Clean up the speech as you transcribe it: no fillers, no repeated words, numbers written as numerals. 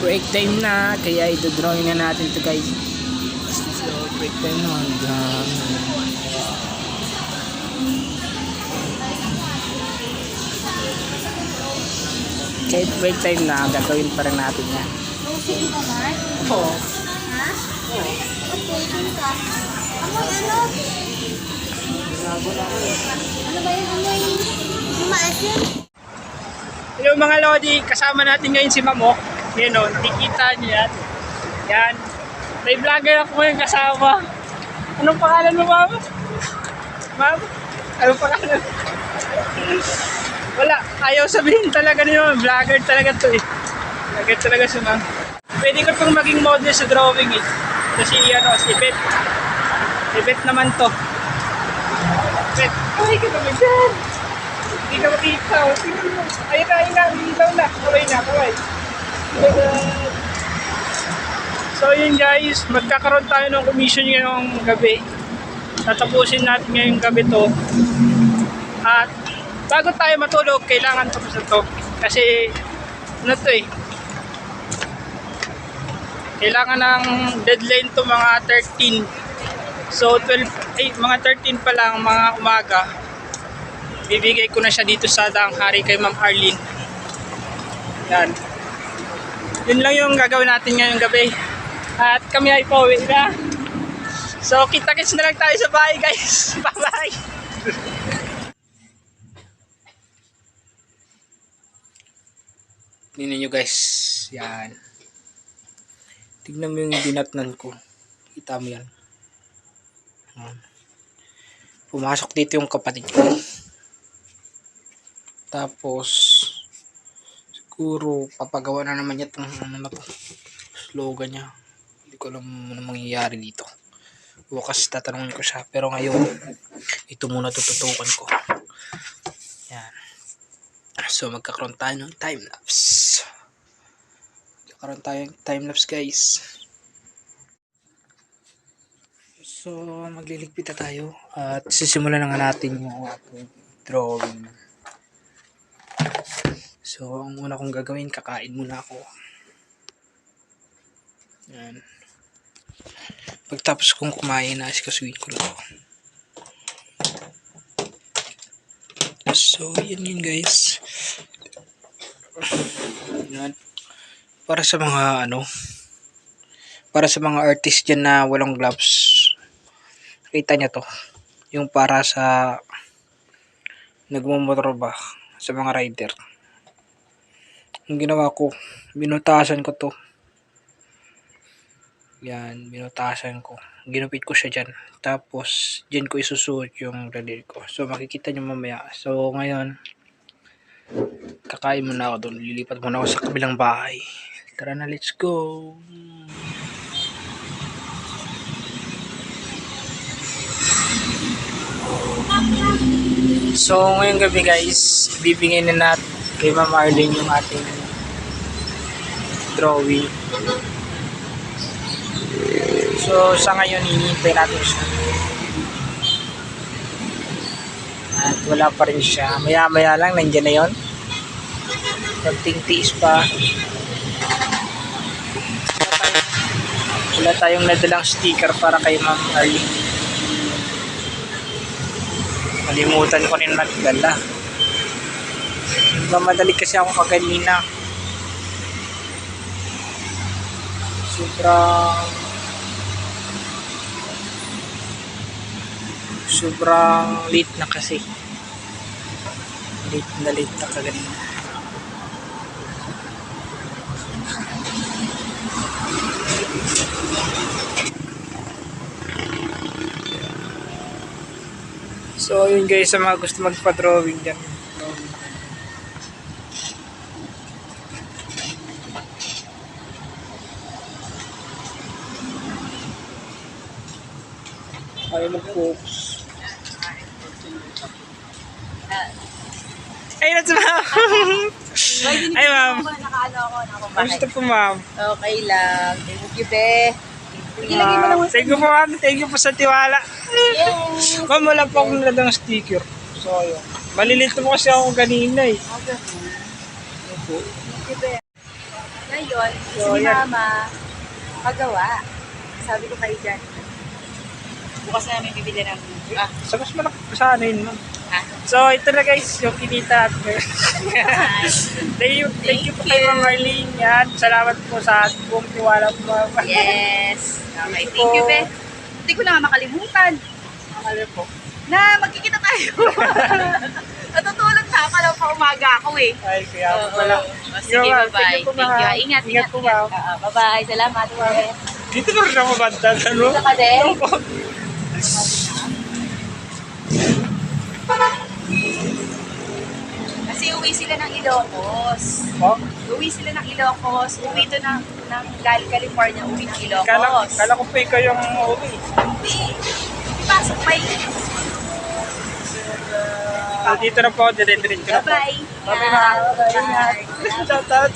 break time na, kaya ito-drawing na natin to guys. So break time na hanggang kahit break time na, gagawin pa rin natin yan. Sige naman? Oo. Ha? Oo. Okay, sige ka. Ano ba yun? Ano yung lumaas yun? Hello mga Lodi, kasama natin ngayon si Mamo. Yan o, nakikita niyo yan. Yan. May vlogger ako ngayon kasama. Anong pangalan mo, Ma'am? Ma'am? Anong pangalan? Wala, ayaw sabihin talaga niyo. Vlogger talaga to eh. Vlogger talaga si Ma'am. Pwede ko itong maging model sa drawing eh. Kasi si Bet. Si Bet naman to. Bet, ay ka naman dyan. Hindi ka makita. Tingnan mo. Ayun na. Ilaw na. Kaway. So yun guys, magkakaroon tayo ng commission ngayong gabi. Tatapusin natin ngayong gabi to. At bago tayo matulog, kailangan tapos na to. Kasi ano to eh, kailangan ng deadline to mga 13. So 12, mga 13 pa lang, mga umaga. Bibigay ko na siya dito sa Danghari kay Ma'am Arlene. Yan. Yun lang yung gagawin natin ngayong gabi. At kami ay pauwi na. So kita-kits na lang tayo sa bahay guys. Bye-bye. Tingnan nyo guys. Yan. Tignan mo yung dinatnan ko. Kita mo yan. Pumasok dito yung kapatid ko. Tapos siguro papagawa na naman niya itong slogan niya. Hindi ko alam ano mangyayari dito. Bukas tatanungin ko siya. Pero ngayon ito muna tututukan ko. Yan. So magkakaroon tayo ng time-lapse. Magkakaroon tayo ng time-lapse guys. So magliligpit na tayo. At sisimulan na nga natin yung ating drawing. So, ang una kong gagawin, kakain muna ako. Yan. Pagtapos kong kumain, asikasuhin ko lang. So, yun guys. Yan. Para sa mga para sa mga artist dyan na walang gloves. Kita niya to. Yung para sa nagmumotor ba sa mga rider. Ang ginawa ko, binutasan ko to. Yan, binutasan ko. Ginupit ko siya dyan. Tapos, dyan ko isusuot yung daliri ko. So, makikita nyo mamaya. So, ngayon, kakain muna ako doon. Lilipat muna ako sa kabilang bahay. Tara na, let's go! So, ngayong gabi guys, bibigay na natin kay Ma'am Arlene yung ating drawing. So sa ngayon hinihintay natin siya. At wala pa rin siya. Maya lang nandiyan na yun. Konting tiis pa. Wala tayong nadalang sticker para kay Ma'am Arlene. Malimutan ko rin magdala. Mamadali kasi ako kaganina. Sobrang late na kasi. Late na kaganina. So yun guys, sa mga gusto magpa-drawing dyan. Ayaw mag-focus. Ay, that's ma'am. Ay, ma'am. Kamusta po, ma'am? Okay lang. Thank you, be. Ilagay mo lang. Thank you po, ma'am. Thank you po sa tiwala. Yes. Ma'am, wala po akong nalang sticker. So, ayun. Malilito po kasi ako kanina eh. Okay. Ano po? Thank you, be. Ngayon, So, si yan. Mama, magawa. Sabi ko kayo dyan. Bukas na namin bibili ng... So, mas malaki pa sa ano yun, ma'am. Ah. So, ito na guys, yung kinita. Thank you po kay Ma'am Arlene. Yan, salamat po sa buong tiwala po, ma'am. Yes. Okay, thank you, Be. Hindi ko na nga makalimutan Ano po? na magkikita tayo. Natutulog na pala pa umaga ako eh. Ay, kaya po pala. Sige, bye-bye. Thank you. Ingat, Ingat po, ma'am. Bye-bye. Salamat. Bye. Dito na rin ako banda, ano? Dito ka din? Kasi uwi sila ng Ilocos. Oh, Uwi sila ng Ilocos. Uwi to ng galing California. Uwi ng Ilocos. kala ko po ikaw yung uwi. Hindi. Pasok pa yun. Dito na po, dire-diretso na po. Bye-bye. Bye-bye, ma'am. Ingat. Shout out.